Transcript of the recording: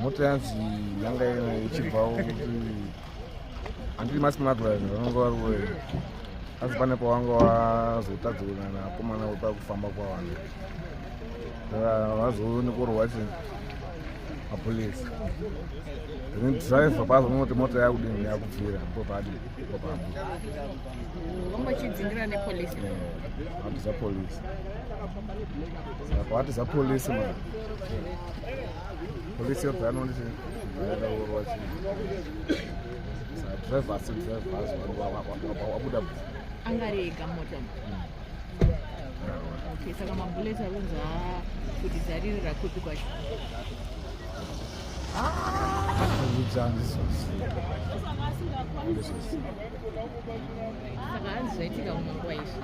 moto yanzi yanga ichibva handiri masimaglazi vanonga vari we asi pane pawanga wazotadzikana nakomana wepa kufamba kwavanhu vazonekorwa chi mapolisi driver pazonoti mota yakudini yakubvira popadi vambochidzingira nepolisi hati zapolisi saka hati zapolisi ma polisi yobva yanonditi aadaurwa chi saka driver asi driver wabuda angarega mota okay saka mabuleti akunzi kuti zariri rakupi kwacho saka hanzi zvaitika munguva izvi